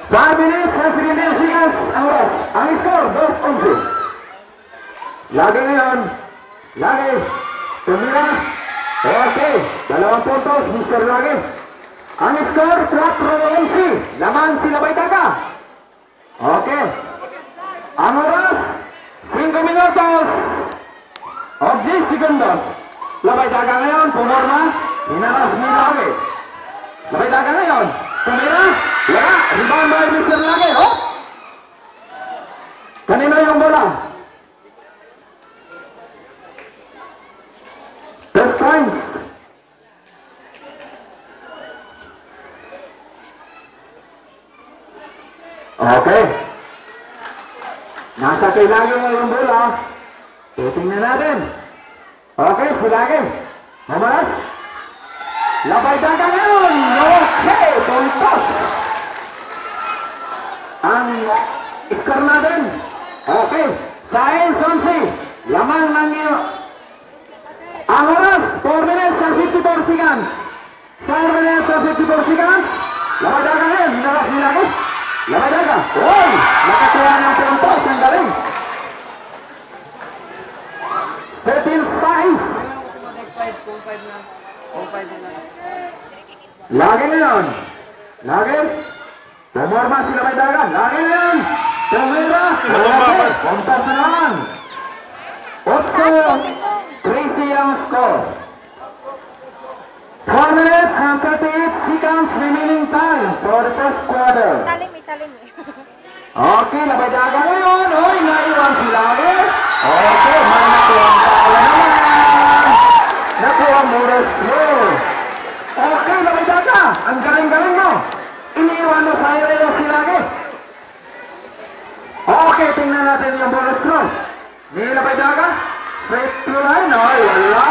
5 minutes na 17 seconds ang oras. Ang score, 2-11. Lagi ngayon. Lagi. Tumira. Okay. 2 puntos, Mr. Lagi. Ang score, 4-11. Laman sila Baydaga. Okay. Ang oras, 5 minutos. O 10 segundos. Baydaga ngayon, pumorma. Hinaras ni Lagi. Baydaga ngayon. Tumira. Wala. Rebound by Mr. Lagi. Oh. Kanino yung bola? Test times. Okay. Nasa kay Lagi yung bola. Titingnan natin. Okay, si Lagi. Mamalas. Baydaga ngayon. Okay, puntos. Ang score natin. Okay. Sa 11. Lamang ng ang oras. 4 minutes and 54 seconds. 4 minutes and 54 seconds. Baydaga ngayon. Hinaras ni Lagi. Baydaga. Oy! Nakakuha ng puntos. Ang galing. 13 size. Lagi ngayon. Lagi. Pumorma sila Baydaga. Lagi ngayon. Tumira. Lagi. Puntas na naman. 8-13 ang score. 4 minutes and 38 seconds remaining time for the first quarter. Salim. Okay, Baydaga ngayon. Oy, naiwan si Lagi. Okay, may nakuha ang pala naman. Nakuha mo restro. Okay, Baydaga. Ang galing-galing mo. Iniwan mo sa area si Lagi. Okay, tingnan natin yung bonus throw. Nila Baydaga. Straight to line. Ay, wala.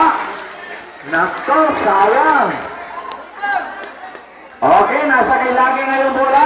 Nako, sayang. Okay, nasa kay Lagi ngayon bola.